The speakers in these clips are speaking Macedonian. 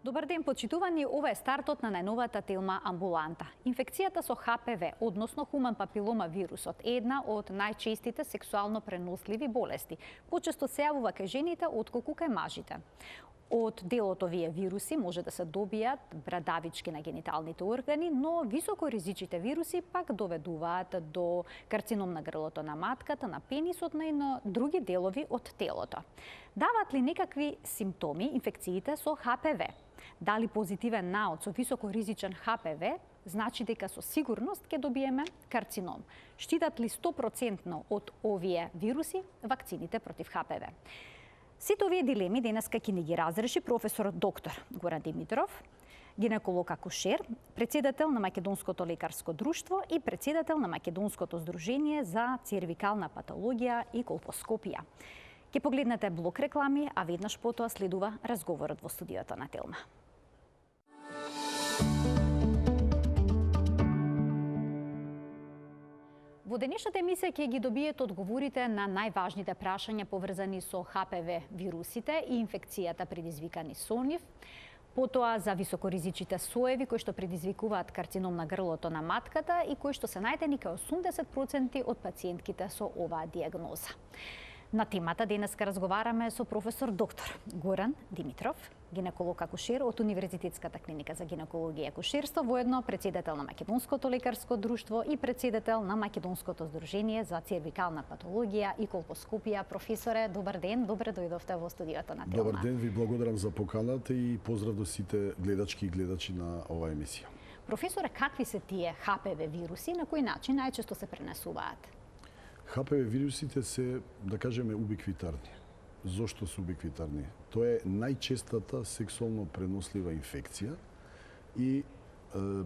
Добар ден, почитувани, ова е стартот на најновата телма Амбуланта. Инфекцијата со ХПВ, односно хуман папилома вирусот, е една од најчестите сексуално преносливи болести. Почесто се јавува кај жените отколку кај мажите. Од делот овие вируси може да се добијат брадавички на гениталните органи, но високоризичните вируси пак доведуваат до карцином на грлото на матката, на пенисот и на други делови од телото. Даваат ли некакви симптоми инфекциите со ХПВ? Дали позитивен наод со високоризичен ХПВ значи дека со сигурност ќе добиеме карцином? Штитат ли 100% од овие вируси вакцините против ХПВ? Сите овие дилеми денеска ќе ни ги разреши професор доктор Горан Димитров, гинеколог акушер, председател на Македонското лекарско друштво и председател на Македонското здружение за цервикална патологија и колпоскопија. Ќе погледнете блок реклами, а веднаш потоа следува разговорот во студиото на Телма. Во денешната емисија ќе ги добиете одговорите на најважните прашања поврзани со ХПВ вирусите и инфекцијата предизвикани со нив, потоа за високоризичните соеви кои што предизвикуваат карцином на грлото на матката и кои што се најдени кај 80% од пациентките со оваа диагноза. На темата денеска разговараме со професор доктор Горан Димитров, гинеколог акушер од Универзитетската клиника за гинекологија и акушерство, воедно председател на Македонското лекарско друштво и председател на Македонското здружение за цервикална патологија и колпоскопија. Професоре, добар ден, добре дојдовте во студиото на Телма. Добар ден, ви благодарам за поканата и поздрав до сите гледачки и гледачи на оваа емисија. Професоре, какви се тие ХПВ вируси, на кој начин најчесто се пренесуваат? ХПВ вирусите се, да кажеме, убиквитарни. Зошто се убиквитарни? Тоа е најчестата сексуално пренослива инфекција и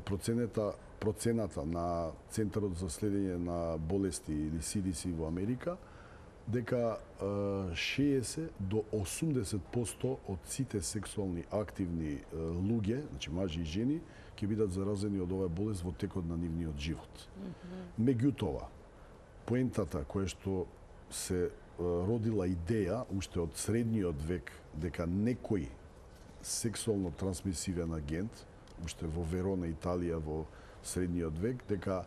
процената на Центарот за следење на болести или CDC во Америка дека 60 до 80% од сите сексуални активни луѓе, значи мажи и жени, ќе бидат заразени од оваа болест во текот на нивниот живот. Меѓутоа, поентата која што се родила идеја уште од средниот век дека некој сексуално трансмисивен агент, уште во Верона, Италија, во средниот век, дека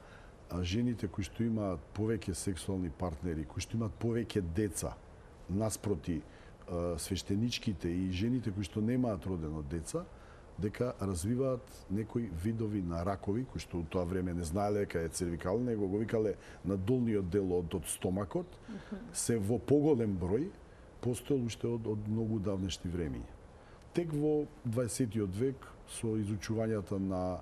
жените кои што имаат повеќе сексуални партнери, кои што имаат повеќе деца, наспроти свештеничките и жените кои што немаат родено деца, дека развиваат некои видови на ракови, кои што у тоа време не знаеле дека е цервикален, него го викале на долниот дел од стомакот, се во поголем број, постоел уште од многу давнешни времиња. Тек во 20-тиот век, со изучувањата на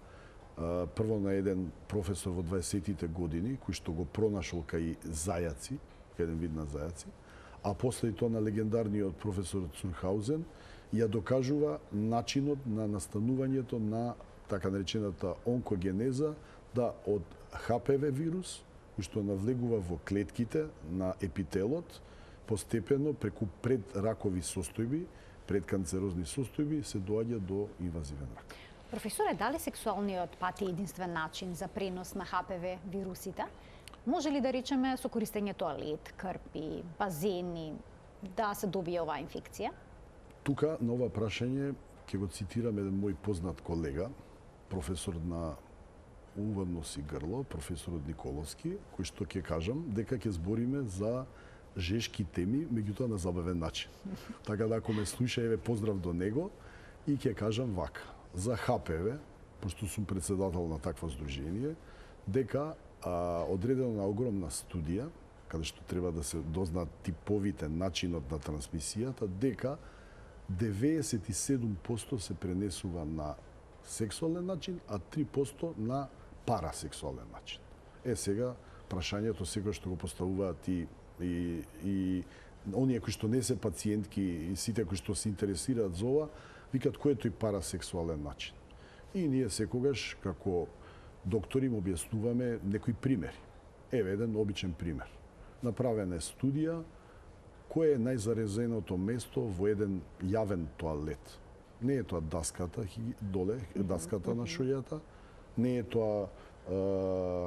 прво на еден професор во 20-тите години, кој што го пронашол кај зајаци, кај еден вид на зајаци, а после тоа на легендарниот професор Цурхаузен, ја докажува начинот на настанувањето на така наречената онкогенеза, да од ХПВ вирус, кој што навлегува во клетките на епителот, постепено преку предракови состојби, предканцерозни состојби, се доаѓа до инвазивен рак. Професоре, дали сексуалниот пат е единствен начин за пренос на ХПВ вирусите? Може ли да речеме со користење тоалет, крпи, базени, да се добие оваа инфекција? Тука, на ова прашање, ќе го цитирам еден мој познат колега, професор на увод, нос и грло, професорот Николовски, кој што ќе кажам дека ќе збориме за жешки теми, меѓутоа на забавен начин. Така да ако ме слуша, еве поздрав до него и ќе кажам вака. За ХПВ, пошто сум председател на такво здружение, дека одредена огромна студија, каде што треба да се дознаат типовите, начинот на трансмисијата, дека 97% се пренесува на сексуален начин, а 3% на парасексуален начин. Сега, прашањето сега што го поставуваат и оние кои што не се пациентки и сите кои што се интересираат за ова, викат кој е тој парасексуален начин. И ние секогаш, како доктори, им објаснуваме некои примери. Еве еден обичен пример. Направена е студија кој е најзаразеното место во еден јавен тоалет. Не е тоа даската доле, даската на шојата, не е тоа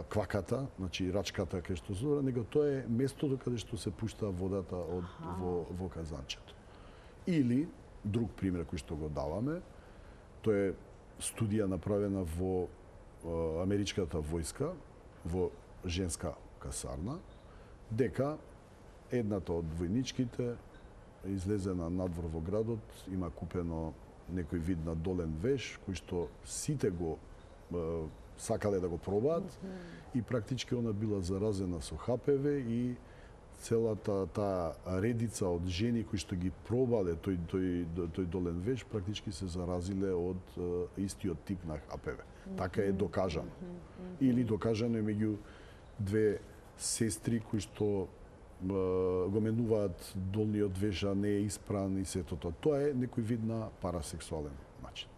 кваката, значи рачката кај што зора, него тоа е местото каде што се пушта водата во казанчето. Или друг пример кој што го даваме, Тоа е студија направена во америчката војска, во женска касарна, дека едната од војничките излезе на надвор во градот, има купено некој вид на долен веш, кој што сите го сакале да го пробаат и практички она била заразена со ХПВ и целата таа редица од жени кои што ги пробале тој долен веш практички се заразиле од истиот тип на ХПВ. Така е докажано. Или докажано е меѓу две сестри кои што го менуваат долниот веш, а не е испран и сето тоа. Тоа е некој вид на парасексуален начин.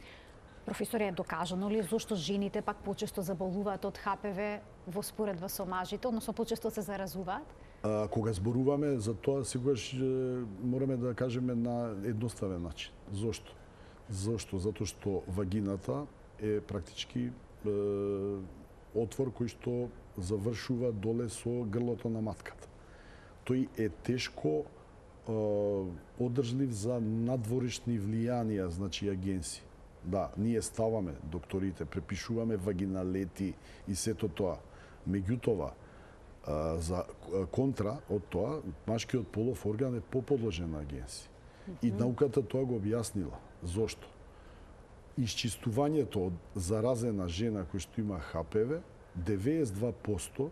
Професоре, е докажано ли зошто жените пак почесто заболуваат од ХПВ во споредба со мажите, односно почесто се заразуваат? Кога зборуваме за тоа, сегогаш мораме да кажеме на едноставен начин. Зошто? Затоа што вагината е практички отвор кој што завршува доле со грлото на матката. Тој е тешко одржлив за надворешни влијанија, значи агенции. Да, ние ставаме, докторите, препишуваме вагиналети и сето тоа. Меѓутоа, за контра од тоа, машкиот полов орган е поподложен на агенции. И науката тоа го објаснила. Зошто? Исчистувањето од заразена жена која што има ХПВ, 92%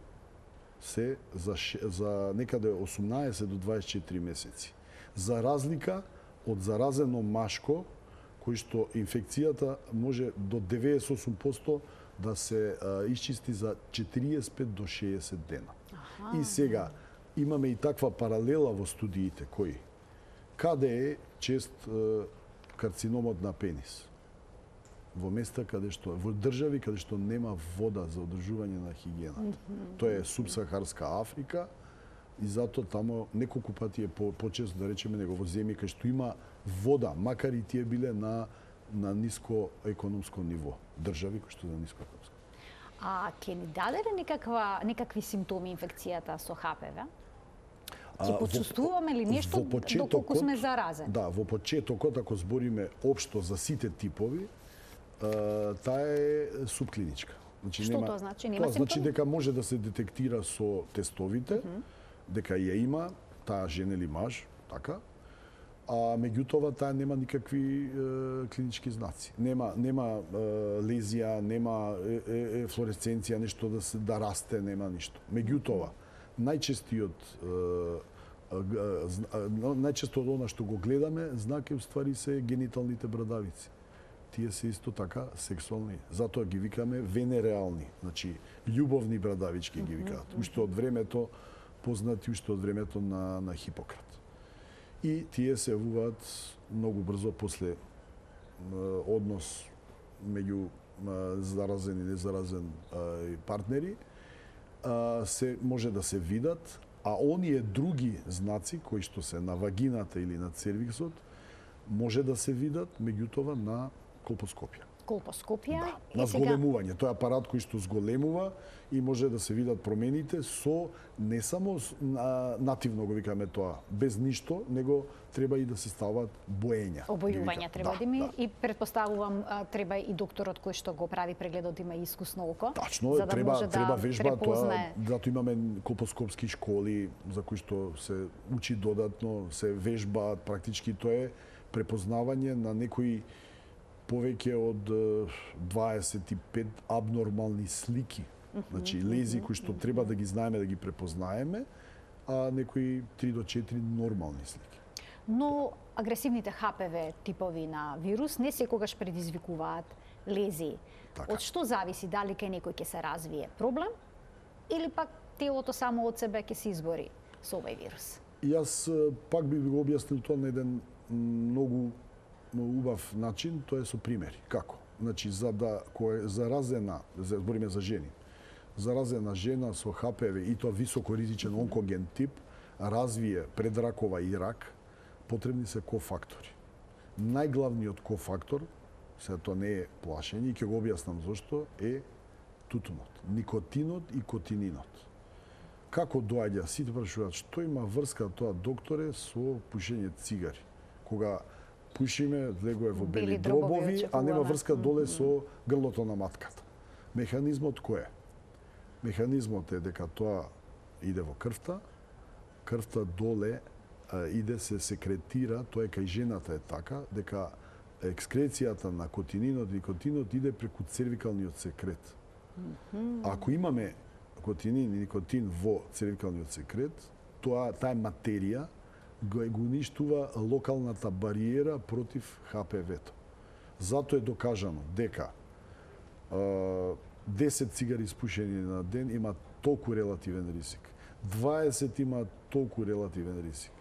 се за некаде 18 до 24 месеци. За разлика од заразено машко, кој што инфекцијата може до 98% да се исчисти за 45 до 60 дена. И сега имаме и таква паралела во студиите кои каде е чест карциномот на пенис. Во места каде што во држави каде што нема вода за одржување на хигиената. Тоа е субсахарска Африка и затоа тамо неколку пати е почесто да речеме него во земји кај што има вода, макар и тие биле на ниско економско ниво. Држави кои што на ниско економско. А ќе ни даде ли некакви симптоми инфекцијата со ХПВ? Ќе почувствуваме ли нешто доколку сме заразени? Да, во почетокот, ако збориме општо за сите типови, таа е субклиничка. Значи, Што тоа значи? Нема тоа значи дека може да се детектира со тестовите, дека ја има таа жена или маж, така, а меѓутоа таа нема никакви клинички знаци. Нема лезија, нема флуоресценција, нешто да расте, нема ништо. Меѓутоа, најчесто од она што го гледаме, знак е уствари се гениталните брадавици. Тие се исто така сексуални. Затоа ги викаме венереални, значи љубовни брадавички ги викаат. Уште од времето познати уште од времето на Хипократ. И тие се јавуваат многу брзо после однос меѓу заразен и незаразен партнери, се може да се видат, а оние други знаци кои што се на вагината или на цервиксот може да се видат меѓутоа на колпоскопија. Колпоскопија? Да, на зголемување. Тоа е апарат кој што зголемува и може да се видат промените со не само нативно го викаме тоа, без ништо, него треба и да се стават боења. Обојување треба да има и претпоставувам треба и докторот кој што го прави прегледот има искусно око. Тачно, за да треба вежба препознае. тоа, зато имаме колпоскопски школи за кои што се учи додатно, се вежбаат, практички тоа е препознавање на некои повеќе од 25 абнормални слики. Значи, лези кои што треба да ги знаеме, да ги препознаеме, а некои 3 до 4 нормални слики. Но агресивните ХПВ типови на вирус не секогаш предизвикуваат лези. Така. Од што зависи дали кај некој ќе се развие проблем или пак телото само од себе ќе се избори со овој вирус? Јас пак би го објаснил тоа на еден многу убав начин, тоа е со примери. Како? Значи, за да кој е заразена, збориме за жени, заразена жена со ХПВ и тоа високоризичен онкоген тип, развие предракова и рак, потребни се кофактори. Најглавниот кофактор, се тоа не е плашење, и ќе го објаснам зашто, е тутунот, никотинот и котининот. Како доаѓа? Сите прашуваат што има врска тоа, докторе, со пушење цигари. Кога пушиме, легува во Бели бели дробови дробови, а нема очекуваме. врска доле со грлото на матката. Механизмот кој е? Механизмот е дека тоа иде во крвта, крвта доле иде се секретира, тоа е кај жената е така, дека екскрецијата на котининот и никотинот иде преку цервикалниот секрет. Ако имаме котинин и никотин во цервикалниот секрет, таа материја го уништува локалната бариера против ХПВ-то. Зато е докажано дека 10 цигари испушени на ден има толку релативен ризик. 20 има толку релативен ризик.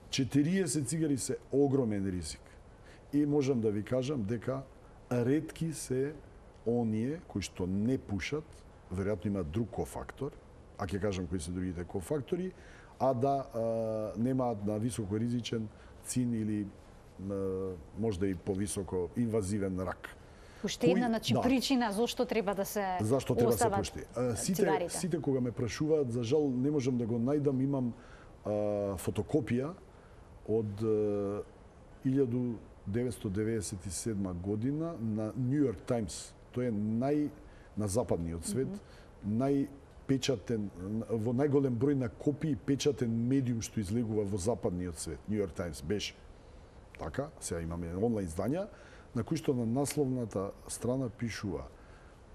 40 цигари се огромен ризик. И можам да ви кажам дека ретки се оние кои што не пушат, веројатно има друг кофактор, а ќе кажам кои се другите кофактори, а да немаат на високо ризичен цин или можда и повисоко инвазивен рак. Уште една причина зашто треба да се зашто треба се остават пушти. цигарите. Сите кога ме прашуваат, за жал не можам да го најдам, имам фотокопија од 1997 година на New York Times. Тој е на западниот свет, најпечатен, во најголем број на копии печатен медиум што излегува во западниот свет. New York Times беше така, сега имаме онлайн издања, на кои што на насловната страна пишува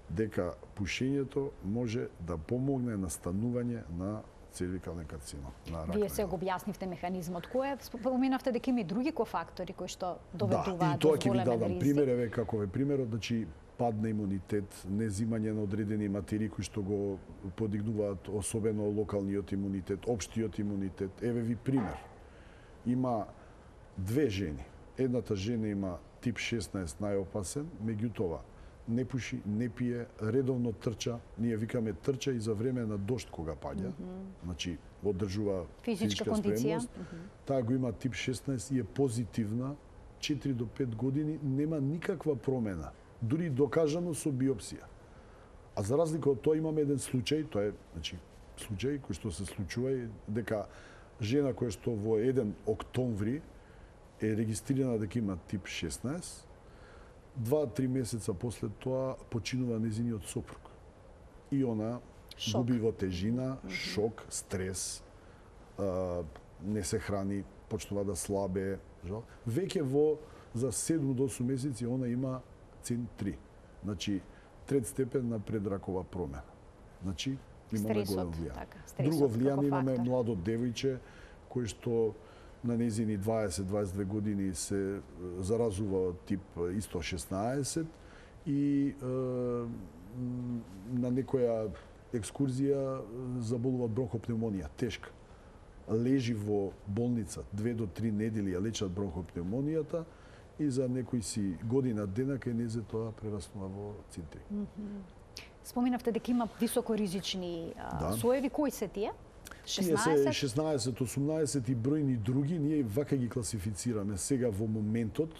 дека пушењето може да помогне на станување на цервикален карцином, на рак. Вие се го објаснивте механизмот. Кој е? Споменавте дека има и други кофактори кои што доведуваат до големен ризик. Да, и тоа до ќе ви дадам ризик. пример, еве како е примерот, значи пад на имунитет, незимање на одредени материи кои што го подигнуваат особено локалниот имунитет, општиот имунитет. Еве ви пример. Има две жени. Едната жена има тип 16 најопасен, меѓутоа не пуши, не пие, редовно трча, ние викаме трча и за време на дожд кога паѓа, значи одржува физичка кондиција. спремност. Таа го има тип 16 и е позитивна 4 до 5 години, нема никаква промена, дури докажано со биопсија. А за разлика од тоа имаме еден случај, тоа е значи случај кој што се случува и дека жена која што во 1 октомври е регистрирана дека има тип 16, 2-3 месеца после тоа починува незиниот сопруг. И она губи во тежина, шок, стрес, не се храни, почнува да слабе. Веќе за 7 до 8 месеци она има цин 3. Значи, трет степен на предракова промена. Значи, имаме голем влијание. Друго влијание имаме младо девојче кој што на незини 20-22 години се заразува од тип исто 16 и на некоја екскурзија заболува од бронхопневмонија, тешка. Лежи во болница 2 до 3 недели ја лечат бронхопневмонијата и за некој си година дена кај незе тоа прераснува во цинтри. Споминавте дека има високоризични соеви, кои се тие? 16, 18 и бројни други, ние вака ги класифицираме сега во моментот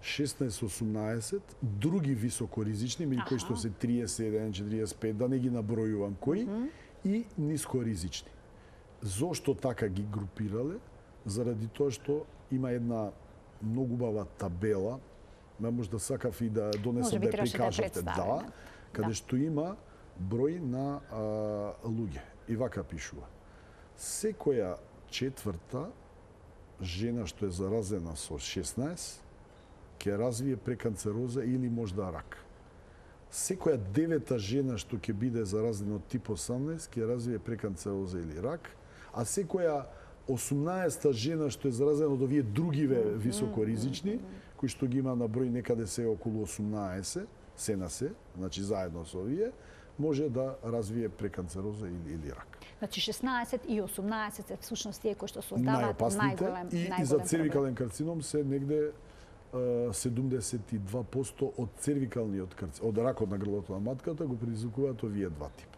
16-18, други високоризични, меѓу кои што се 31, 45, да не ги набројувам кои, и нискоризични. Зошто така ги групирале? Заради тоа што има една многу убава табела, може да сакав и да донесам да ја прикажете, каде што има број на луѓе. И вака пишува. Секоја четврта жена што е заразена со 16 ќе развие преканцероза или можда рак. Секоја девета жена што ќе биде заразена од тип 18 ќе развие преканцероза или рак, а секоја 18-та жена што е заразена од овие другиве високоризични, кои што ги има на број некаде се околу 18, се на се, значи заедно со овие, може да развие преканцероза или рак. Значи 16 и 18 се всушност тие кои што создаваат најголем и за цервикален карцином се негде 72% од цервикалниот карцином, од ракот на грлото на матката го предизвикуваат овие два типа.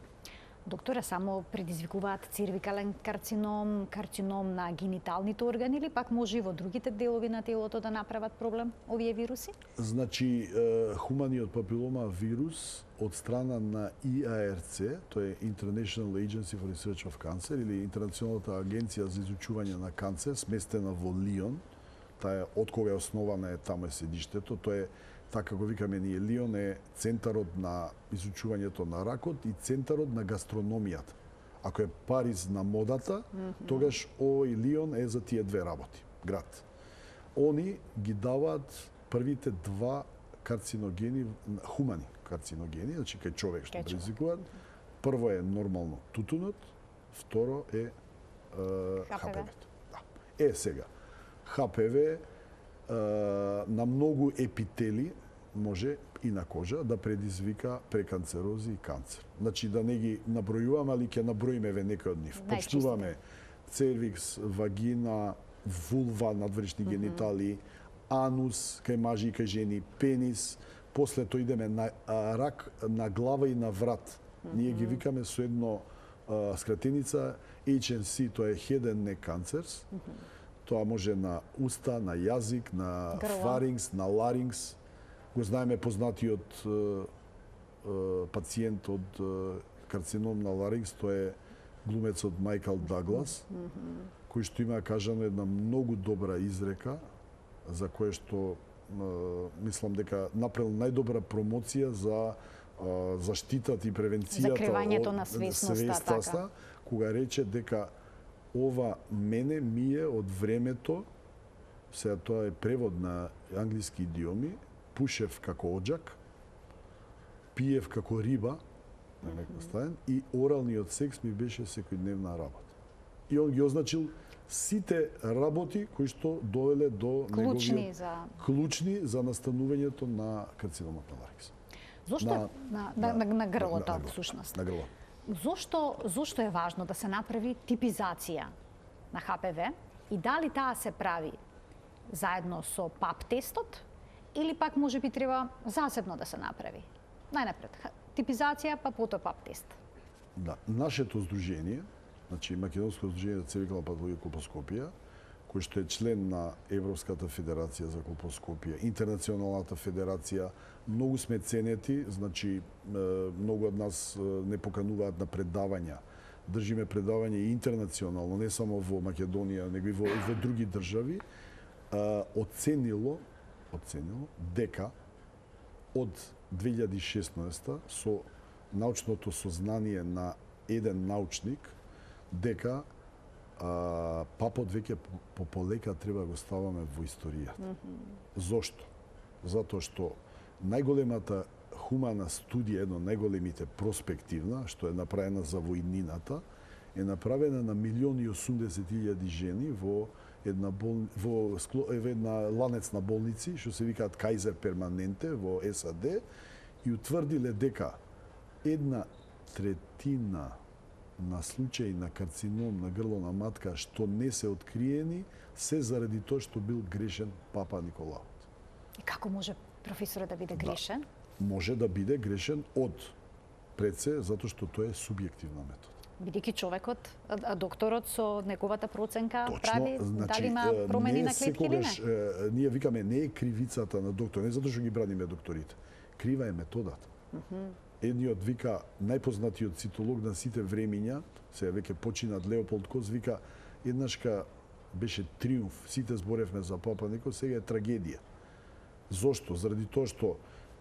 Докторе, само предизвикуваат цервикален карцином, карцином на гениталните органи или пак може и во другите делови на телото да направат проблем овие вируси? Значи, хуманиот папилома вирус од страна на IARC, тоа е International Agency for Research of Cancer или Интернационалната агенција за изучување на канцер, сместена во Лион, таа од кога е основана, таму е седиштето, тоа е така го викаме ние Лион е центарот на изучувањето на ракот и центарот на гастрономијата. Ако е Париз на модата, тогаш овој Лион е за тие две работи, град. Они ги даваат првите два карциногени, хумани карциногени, значи кај човек што предизвикуваат. Прво е нормално тутунот, второ е ХПВ-то. Да. Сега, ХПВ на многу епители може и на кожа да предизвика преканцерози и канцер. Значи да не ги набројуваме, али ќе наброиме некои од нив. Почнуваме цервикс, вагина, вулва, надвршни гениталии, анус кај мажи и кај жени, пенис, после тоа идеме на рак на глава и на врат. Ние ги викаме со едно скратеница HNC, тоа е Head and Neck Cancers. Тоа може на уста, на јазик, на фарингс, на ларингс. Го знаеме познатиот пациент од карцином на ларингс, тоа е глумецот Майкл Даглас, кој што има кажано една многу добра изрека, за која што мислам дека направил најдобра промоција за заштитата и превенцијата закривањето на свесноста, кога рече дека ова мене ми е од времето, сега тоа е превод на англиски идиоми, пушев како оџак, пиев како риба, и оралниот секс ми беше секојдневна работа. И он ги означил сите работи кои што довеле до клучни за настанувањето на карциномот на ларингс. Зошто на грлото всушност? На грло. Зошто е важно да се направи типизација на ХПВ и дали таа се прави заедно со ПАП тестот или пак можеби треба засебно да се направи? Најнапред типизација, па потоа ПАП тест. Да, нашето здружение, значи Македонско здружение за цервикална патологија и колпоскопија, кој што е член на Европската федерација за колпоскопија, Интернационалната федерација, многу сме ценети, значи многу од нас не покануваат на предавања. Држиме предавање и интернационално, не само во Македонија, него и во други држави, оценило дека од 2016 со научното сознание на еден научник дека папот веќе полека треба го ставаме во историјата. Зошто? Затоа што најголемата хумана студија, едно најголемите проспективна, што е направена за војнината, е направена на 1.080.000 жени во една ланец на болници, што се викаат Кајзер Перманенте во САД, и утврдиле дека 1/3 на случаи на карцином на грло на матка што не се откриени, се заради тоа што бил грешен Папа Николаут. И како може професорот да биде грешен? Да, може да биде грешен од пред се, затоа што тоа е субјективна метода. Бидејќи човекот, докторот со неговата проценка прави дали има промени на клетки или не? Ние викаме не е кривицата на доктор, не затоа што ги браниме докторите. Крива е методата. Едниот вика, најпознатиот цитолог на сите времиња, сега веќе починат Леополд Коз, вика, еднашка беше триумф, сите зборевме за Папа Никол, сега е трагедија. Зошто? Заради тоа што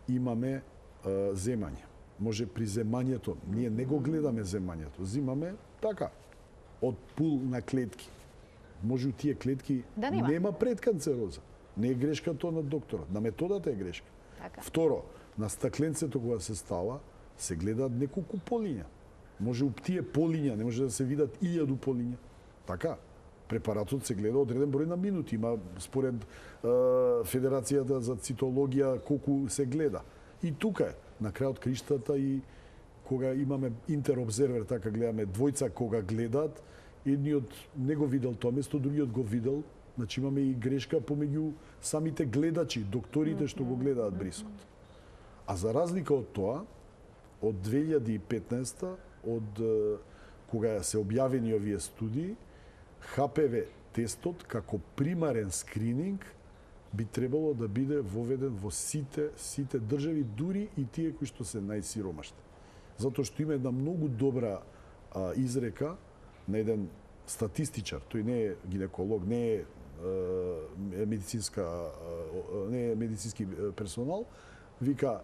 имаме земање. Може при земањето, ние не го гледаме земањето, зимаме така, од пул на клетки. Може у тие клетки да нема предканцероза. Не е грешка тоа на докторот, на методата е грешка. Така. Второ, на стакленцето кога се става, се гледаат неколку полиња. Може у тие полиња, не може да се видат 1000 полиња. Така, препаратот се гледа одреден број на минути. Има според Федерацијата за цитологија колку се гледа. И тука е, на крајот криштата и кога имаме интеробзервер, така гледаме двојца кога гледаат, едниот не го видел тоа место, другиот го видел. Значи имаме и грешка помеѓу самите гледачи, докторите што го гледаат брисот. А за разлика од тоа, од 2015, од кога се објавени овие студии, ХПВ тестот како примарен скрининг би требало да биде воведен во сите држави, дури и тие кои што се најсиромашни. Затоа што има една многу добра изрека на еден статистичар, тој не е гинеколог, не е медицински персонал, вика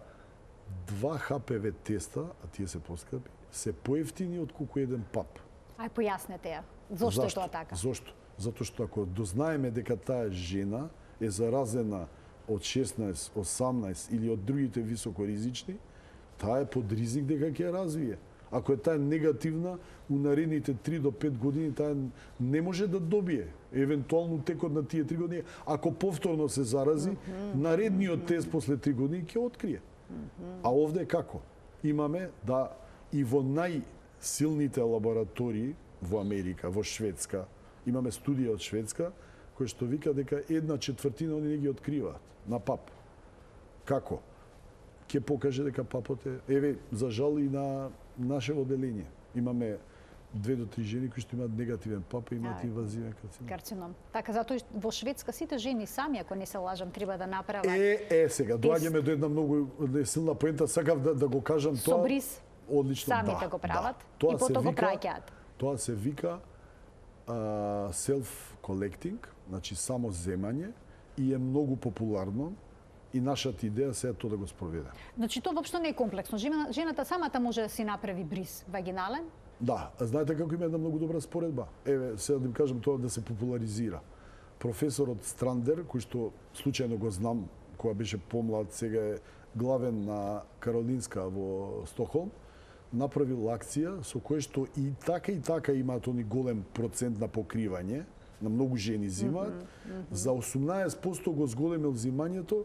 2 ХПВ теста, а тие се поскапи, се поевтини од колку еден пап. Ај појаснете ја. Зошто е тоа така? Зошто? Затоа што ако дознаеме дека таа жена е заразена од 16, 18 или од другите високоризични, таа е под ризик дека ќе ја развие. Ако е таа негативна, у наредните 3 до 5 години таа не може да добие. Евентуално текот на тие 3 години, ако повторно се зарази, наредниот тест после 3 години ќе открие. А овде како? Имаме да и во најсилните лаборатории во Америка, во Шведска, имаме студија од Шведска, кој што вика дека 1/4 они не ги откриваат на пап. Како? Ќе покаже дека папот е... Еве, за жал и на наше одделение. Имаме 2 до 3 жени кои што имаат негативен пап и имаат инвазивен карцином. Така, затоа во Шведска сите жени сами, ако не се лажам, треба да направат... Сега, доаѓаме до една многу силна поента, сакав да го кажам тоа... Со бриз одлично, самите го прават и потоа го праќаат. Тоа се вика self-collecting, значи само земање, и е многу популарно, и нашата идеја се е тоа да го спроведе. Значи тоа воопшто не е комплексно. Жената самата може да си направи бриз вагинален? Да, знаете како има една многу добра споредба. Еве, сега да ви кажам тоа да се популаризира. Професорот Страндер, кој што случајно го знам, кога беше помлад, сега е главен на Каролинска во Стокхолм, направил акција со која што и така имаат они голем процент на покривање, на многу жени зимаат, за 18% го зголемил зимањето,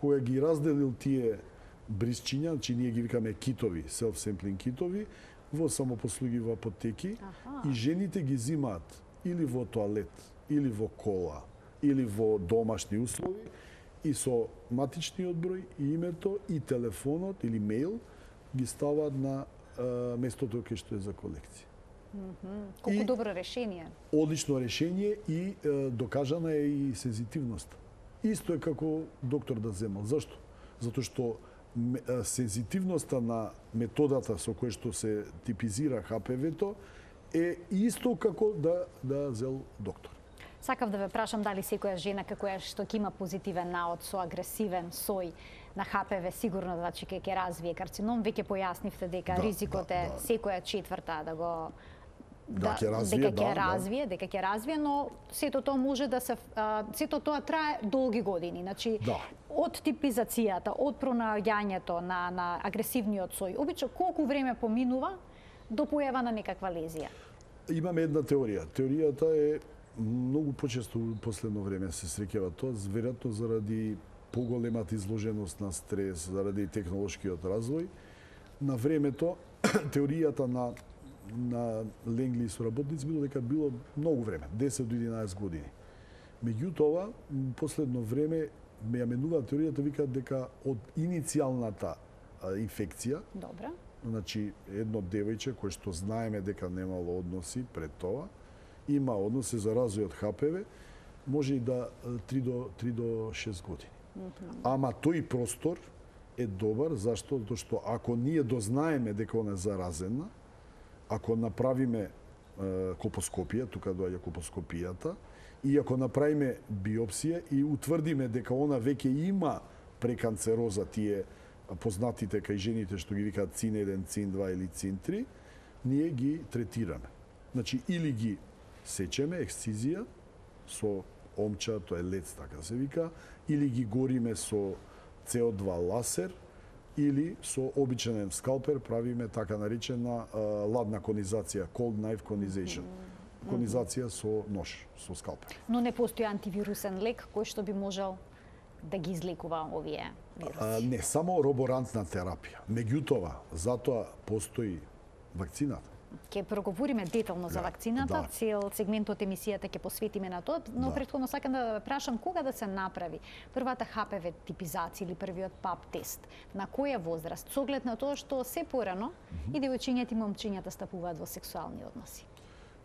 која ги разделил тие брисчиња, значи ние ги викаме китови, self-sampling китови, во самопослуги во апотеки, и жените ги зимаат или во тоалет, или во кола, или во домашни услови, и со матичниот број, и името, и телефонот, или мејл, ги ставаат на местото кај што е за колекција. Колку добро решение. Одлично решение и докажана е и сензитивноста. Исто е како доктор да земал. Зашто? Затоа што сензитивноста на методата со која што се типизира ХПВ-то е исто како да зел доктор. Сакав да ве прашам дали секоја жена која што ќе има позитивен наод со агресивен сој на ХПВ сигурно значи ќе развие карцином. Веќе појаснивте дека ризикот е секоја четврта да го дека ќе развие, но сето тоа може да се сето тоа трае долги години. Значи од типизацијата, од пронаоѓањето на агресивниот сој, обично колку време поминува до појава на некаква лезија? Имаме една теорија. Теоријата е многу почесто во последно време се среќава тоа, веројатно заради поголемата изложеност на стрес, заради технолошкиот развој. На времето теоријата на Ленгли и соработници било дека било многу време, 10 до 11 години. Меѓутоа, последно време ме ја менува теоријата, викаат дека од иницијалната инфекција, значи едно девојче кое што знаеме дека немало односи пред тоа, има однос, се заразува од ХПВ, може и да 3 до 6 години. Ама тој простор е добар, зашто? Затоа што ако ние дознаеме дека она е заразена, ако направиме колпоскопија, тука доаѓа колпоскопијата, и ако направиме биопсија и утврдиме дека она веќе има преканцероза, тие познатите кај жените што ги викаат цин 1, цин 2 или цин 3, ние ги третираме. Значи, или ги сечеме, ексцизија, со омча, тоа е лец, така се вика, или ги гориме со CO2 ласер, или со обичен скалпер правиме така наречена ладна конизација, cold knife conization. Конизација со нож, со скалпер. Но не постои антивирусен лек кој што би можел да ги излекува овие вируси? Не, само роборантна терапија. Меѓутоа, затоа постои вакцината. Ќе проговориме детално за вакцината, цел сегментот емисијата ќе посветиме на тоа, но претходно сакам да прашам кога да се направи првата ХПВ типизација или првиот ПАП тест, на која возраст, со оглед на тоа што се порано и девојчињата и момчињата стапуваат во сексуални односи.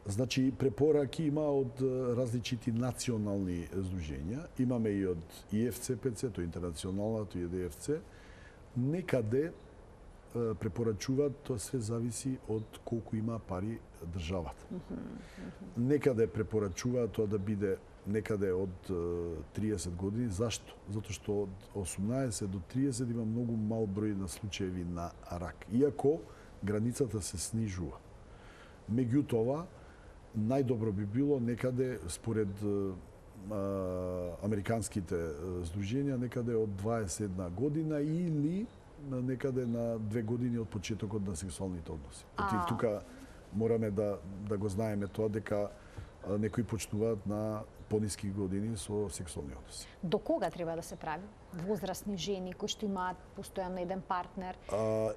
Значи, препораки има од различити национални здруженја, имаме и од ИФЦПЦ, тоа е интернационалната, и ДФЦ, некаде препорачуваат, тоа све зависи од колку има пари државата. Некаде препорачуваат тоа да биде некаде од 30 години. Зашто? Затоа што од 18 до 30 има многу мал број на случаеви на рак. Иако границата се снижува. Меѓутоа, најдобро би било некаде според американските здруженија некаде од 21 година или некаде на 2 години од почетокот на сексуалните односи. Тука мораме да го знаеме тоа дека некои почнуваат на пониски години со сексуални односи. До кога треба да се прави? Возрастни жени кои што имаат постојано еден партнер?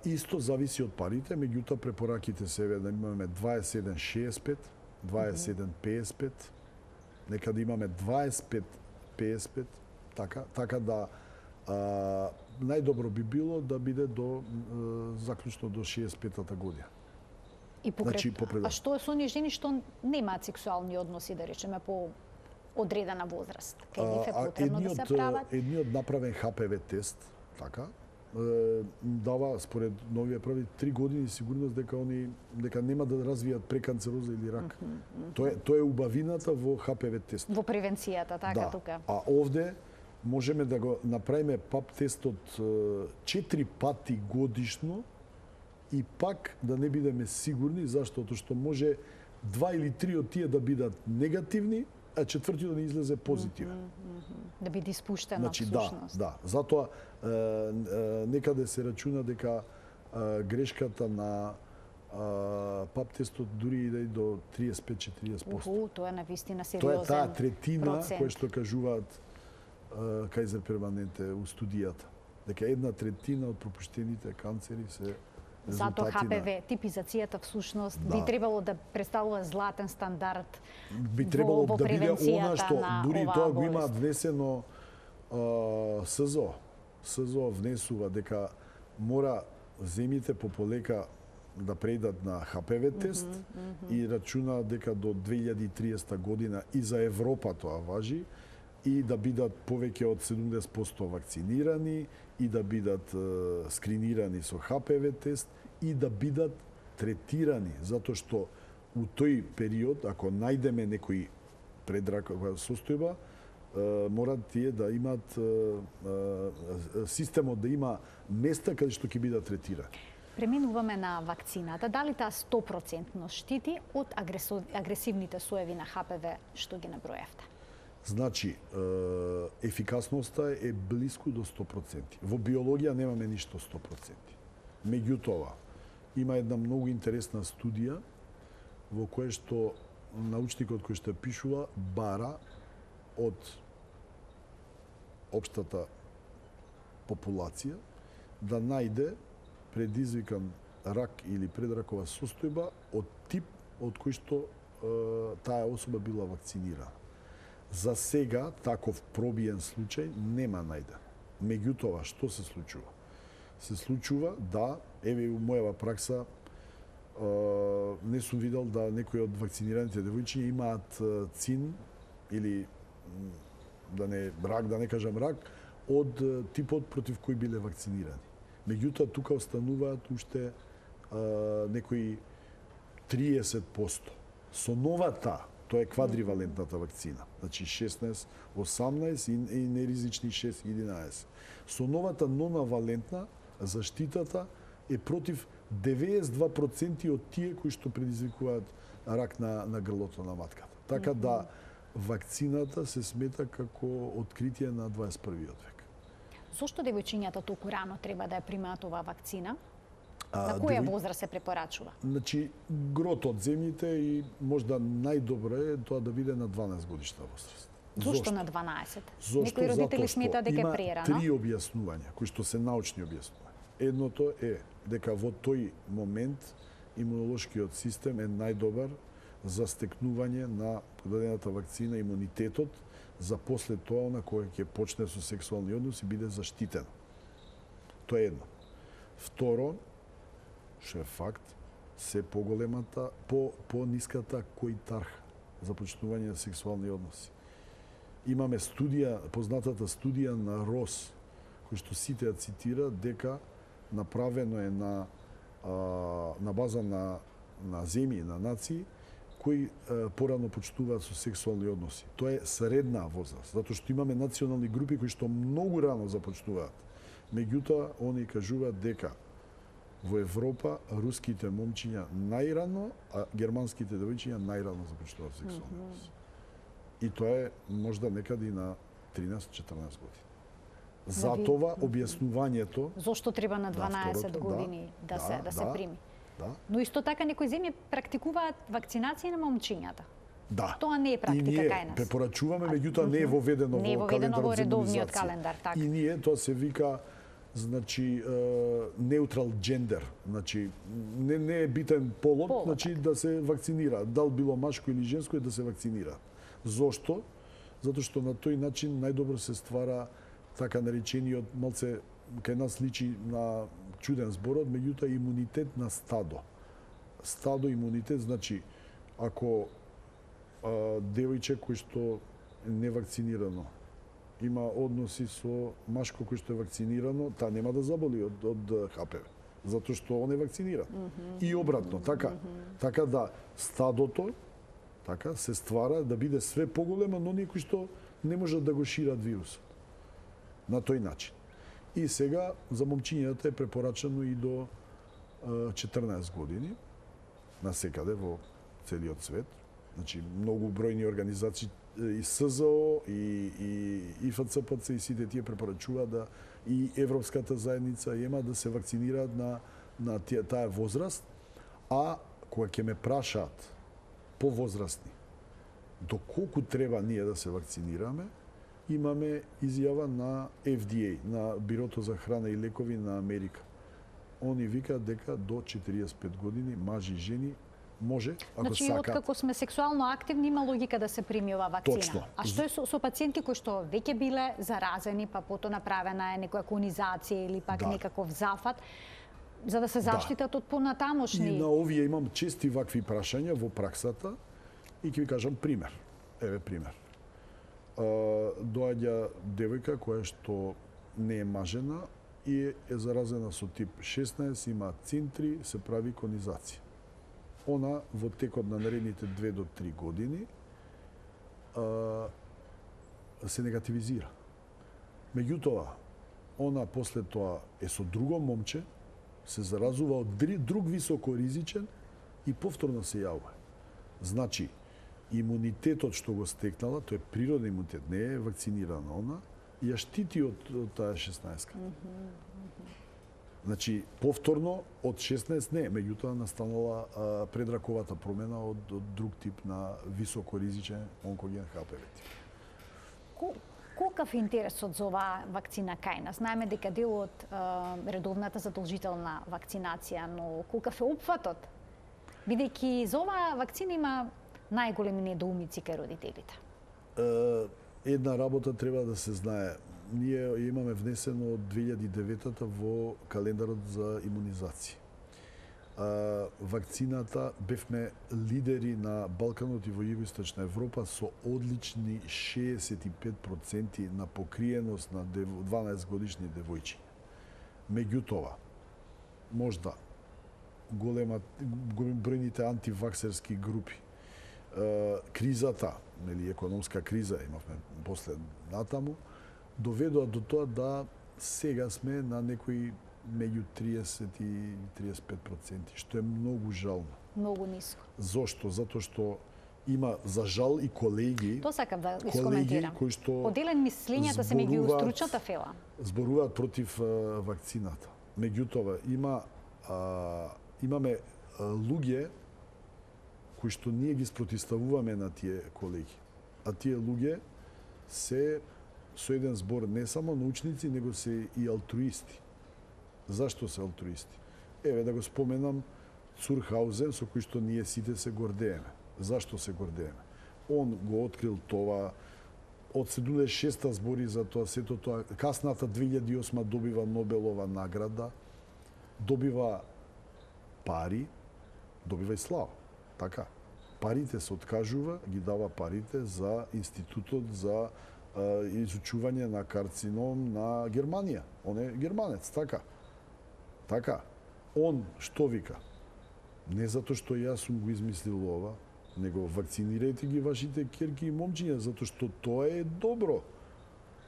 Исто зависи од парите, меѓутоа препораките се да имаме 21-65, 21-55, некаде имаме 25-55, така да најдобро би било да биде до заклучно до 65-та година. И покрет. А што е со оние жени што немаат сексуални односи, да речеме, по одредена возраст? Кај нив е потребно да се прават? Едниот направен ХПВ тест, така, дава според новија прави 3 години сигурност дека нема да развијат преканцероза или рак. Тоа е убавината во ХПВ тест. Во превенцијата, така да. тука. А овде можеме да го направиме ПАП тестот 4 пати годишно и пак да не бидеме сигурни, заштото што може 2 или 3 од тие да бидат негативни, а четвртиот да не излезе позитивен. Да биде испуштено, всушност. Да. Затоа некаде се рачуна дека грешката на ПАП тестот дури иде до 35-40%. Тоа е навистина сериозен процент. Тоа е таа третина која што кажуваат Кајзер Перманенте у студијата. Дека 1/3 од пропуштените канцери се Затоа ХПВ, типизацијата всушност би требало да представува златен стандард би требало во да биде она што дури тоа го има болест. внесено СЗО. СЗО внесува дека мора земјите пополека да преидат на ХПВ тест и рачуна дека до 2030 година и за Европа тоа важи и да бидат повеќе од 70% вакцинирани и да бидат скринирани со ХПВ тест и да бидат третирани, затоа што у тој период, ако најдеме некој предракова состојба, морат тие да имаат системот да има места каде што ќе бидат третирани. Преминуваме на вакцината. Дали таа 100% штити од агресивните соеви на ХПВ што ги наброевте? Значи, ефикасноста е близко до 100%. Во биологија немаме ништо 100%. Меѓутоа, има една многу интересна студија во која што научникот кој што пишува бара од општата популација да најде предизвикан рак или предракова состојба од тип од кој што таа особа била вакцинирана. За сега таков пробиен случај нема најден. Меѓутоа, што се случува? Се случува да, еве у мојава пракса, не сум видел да некои од вакцинираните девојчиња имаат цин или да не кажам рак, од типот против кој биле вакцинирани. Меѓутоа, тука остануваат уште некои 30%. Со новата, тоа е квадривалентната вакцина, значи 16, 18 и неризични 6, 11. Со новата нонавалентна, заштитата е против 92% од тие кои што предизвикуваат рак на грлото на матката. Така да вакцината се смета како откритие на 21-виот век. Зошто девојчињата толку рано треба да ја примаат оваа вакцина? На која возраст се препорачува? Значи, грото од земјите и можда најдобро е тоа да биде на 12 годишна возраст. Зошто на 12? Зошто? Некои родители сметаат дека е прерано. Има 3 објаснувања, кои што се научни објаснувања. Едното е дека во тој момент имунолошкиот систем е најдобар за стекнување на подадената вакцина, имунитетот, за после тоа на кој ќе почне со сексуални односи биде заштитен. Тоа е едно. Второ, што е факт, се поголемата, по-ниската коитарха за почнување на сексуални односи. Имаме студија, познатата студија на Рос, кој што сите ја цитира, дека направено е на база на земји, на нации, кои порано почнуваат со сексуални односи. Тоа е средна возраст, затоа што имаме национални групи кои што многу рано започнуваат. Меѓутоа, они кажуваат дека во Европа руските момчиња најрано, а германските девојчиња најрано започнуваат сексуални односи. И тоа е можда некаде и на 13-14 години. Затова објаснувањето Зошто треба на 12 второто, години да се прими. Да. Но исто така некои земји практикуваат вакцинација на момчињата. Да. Тоа не е практика и ние кај нас. препорачуваме, меѓутоа не е воведено Не е во воведено во календарот за редовниот имунизација. календар, така. И ние тоа се вика неутрал джендер, значи не е битен полот, значи да се вакцинира, дал било машко или женско е да се вакцинира. Зошто? Затоа што на тој начин најдобро се ствара така наречениот малце кај нас личи на чуден зборот, меѓутоа имунитет на стадо. Стадо имунитет значи ако девојче кој што е невакцинирано има односи со машко кој што е вакцинирано, таа нема да заболи од ХПВ, затоа што он е вакциниран. И обратно, така. Така да стадото така се ствара да биде све поголемо, но некои што не можат да го шират вирусот. На тој начин. И сега за момчињата е препорачано и до 14 години на секаде во целиот свет. Значи многу бројни организации и СЗО и ИФЦПЦ и сите тие препорачуваат да и Европската заедница ЕМА да се вакцинираат на таа возраст, а кога ќе ме прашаат повозрастни доколку треба ние да се вакцинираме, имаме изјава на FDA, на Бирото за храна и лекови на Америка. Они викаат дека до 45 години мажи и жени може, ако значи, сакаат. откако сме сексуално активни, има логика да се прими оваа вакцина. Точно. А што е со пациенти кои што веќе биле заразени, па потоа направена е некоја колонизација или пак некаков зафат, за да се заштитат од понатамошни... И на овие имам чести вакви прашања во праксата и ќе ви кажам пример. Еве пример. Доаѓа девојка која што не е мажена и е заразена со тип 16, има цинтри, се прави конизација. Она во текот на наредните 2 до 3 години се негативизира. Меѓутоа, она после тоа е со друго момче, се заразува од друг високоризичен и повторно се јавува. Значи, имунитетот што го стекнала, тој е природен имунитет, не е вакцинирана она, ја штити од таа 16-ка. Значи, повторно од 16 не, меѓутоа настанала предраковата промена од друг тип на високоризичен онкоген ХПВ. Колкав е интересот за оваа вакцина кај нас? Знаеме дека дел од редовната задолжителна вакцинација, но колкав е опфатот? Бидејќи за оваа вакцина има најголеми недоумици кај родителите. Една работа треба да се знае. Ние имаме внесено од 2009 во календарот за имунизација. Вакцината бевме лидери на Балканот и во Југоисточна Европа со одлични 65% на покриеност на 12 годишни девојчиња. Меѓутоа, можда бројните антиваксерски групи, кризата, нели економска криза имавме после натаму, доведоа до тоа да сега сме на некои меѓу 30 и 35%, што е многу жално. Многу ниско. Зошто? Затоа што има за жал и колеги, Тоа сакам да искоментирам. кои што поделен мислењата се меѓу стручната фела. Зборуваат против вакцината. Меѓутоа имаме луѓе кои што ние ги спротивставуваме на тие колеги. А тие луѓе се со еден збор не само научници, него се и алтруисти. Зашто се алтруисти? Еве да го споменам Цурхаузен, со кој што ние сите се гордееме. Зашто се гордееме? Он го открил тоа, од 76-та збори за тоа, сето тоа, касната 2008 добива Нобелова награда, добива пари, добива и слава. Така. Парите се откажува, ги дава парите за Институтот за изучување на карцином на Германија. Он е германец, така. Така. Он што вика? Не затоа што јас сум го измислил ова, него вакцинирајте ги вашите ќерки и момчиња, затоа што тоа е добро.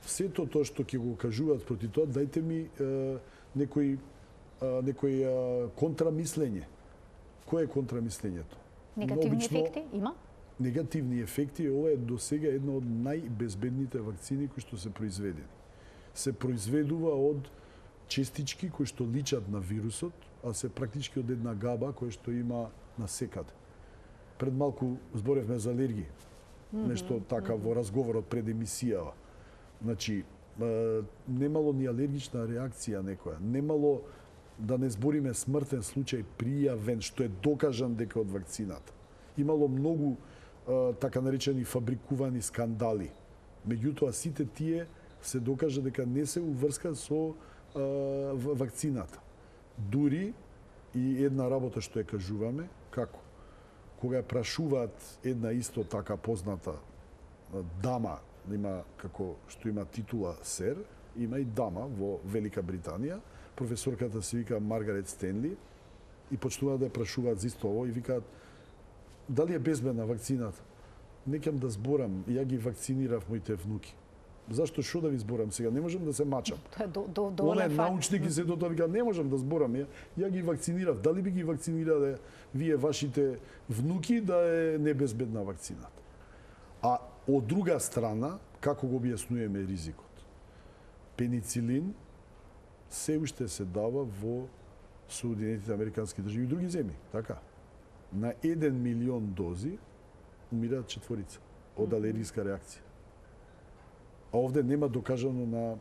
Сето тоа што ќе го кажуваат проти тоа, дајте ми некој контрамислење. Кое е контрамислењето? Негативни ефекти има? Негативни ефекти, ова е до сега една од најбезбедните вакцини кои што се произведени. Се произведува од честички кои што личат на вирусот, а се практички од една габа која што има насекаде. Пред малку зборевме за алергија. Нешто така во разговорот пред емисијава. Значи, немало ни алергична реакција некоја, немало, да не збориме, смртен случај пријавен, што е докажан дека од вакцината. Имало многу така наречени фабрикувани скандали. Меѓутоа, сите тие се докажа дека не се уврска со вакцината. Дури и една работа што ја кажуваме, како? Кога ја прашуваат една исто така позната дама, има како што има титула сер, има и дама во Велика Британија, професорката се вика Маргарет Стенли, и почнуваат да ја прашуваат за исто ово и викаат дали е безбедна вакцината. Некам да зборам, ја ги вакцинирав моите внуки. Зашто шо да ви зборам сега? Не можам да се мачам. Тоа е Оне научник и се до тоа вика не можам да зборам. Ја ги вакцинирав. Дали би ги вакцинирале вие вашите внуки да е небезбедна вакцината? А од друга страна, како го објаснуваме ризикот? Пеницилин се уште се дава во Соединетите Американски држави и други земји, така? На 1 милион дози умираат 4 од алергиска реакција. А овде нема докажано на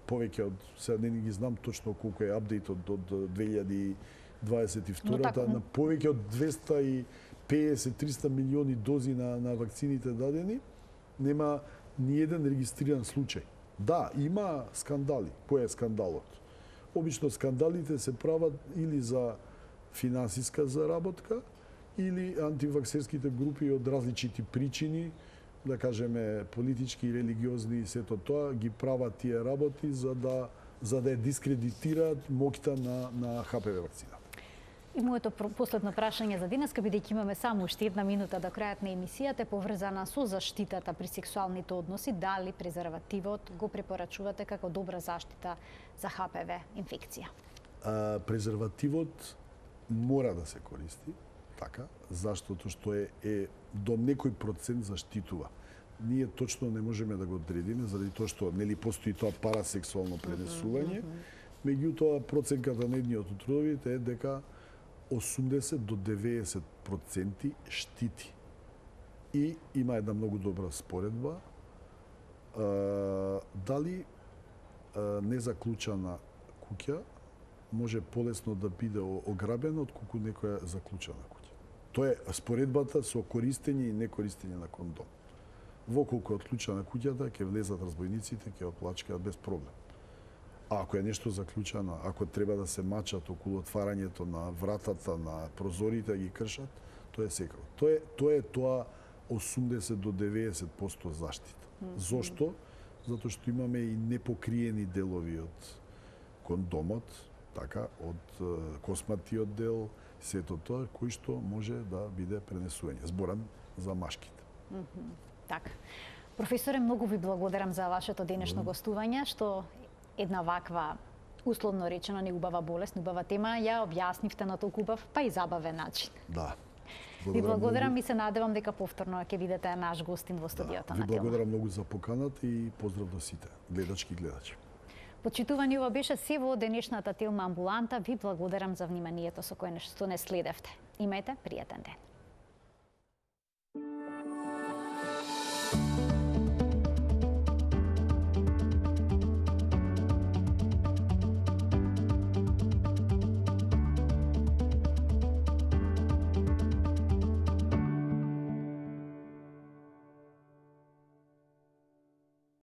повеќе од, сега не ги знам точно колку е апдейтот до 2022, на повеќе од 250-300 милиони дози на вакцините дадени, нема ни еден регистриран случај. Да, има скандали. Кој е скандалот? Обично скандалите се прават или за финансиска заработка, или антиваксерските групи од различити причини, да кажеме политички и религиозни и сето тоа, ги прават тие работи за да ја дискредитираат моќта на ХПВ вакцина. И моето последно прашање за денеска, бидејќи имаме само уште една минута до крајот на емисијата, е поврзана со заштитата при сексуалните односи. Дали презервативот го препорачувате како добра заштита за ХПВ инфекција? Презервативот мора да се користи, така, заштото што е до некој процент заштитува. Ние точно не можеме да го одредиме, заради тоа што нели постои тоа парасексуално пренесување, меѓутоа проценката на едни од отрудовите е дека 80 до 90% штити. И има една многу добра споредба дали незаклучана куќа може полесно да биде ограбена отколку некоја заклучена куќа. Тоа е споредбата со користење и некористење на кондом. Во колку е отклучена куќата, ќе влезат разбойниците, ќе оплачкаат без проблем. А ако е нешто заклучено, ако треба да се мачат околу отварањето на вратата, на прозорите, ги кршат, тоа е секако. Тоа е 80 до 90% заштита. Зошто? Затоа што имаме и непокриени делови од кондомот, така, од косматиот дел, сето тоа кој што може да биде пренесување. Зборам за машките. Така. Професоре, многу ви благодарам за вашето денешно гостување, што една ваква, условно речено, неубава болест, неубава тема, ја објаснивте на толку убав, па и забавен начин. Да. Ви благодарам и се надевам дека повторно ќе бидете наш гостин во студиото на Тема. Ви благодарам многу за поканата и поздрав до сите, гледачки и гледачи. Почитувани, ова беше се во денешната Телма амбуланта. Ви благодарам за вниманието со кое што не следевте. Имајте пријатен ден.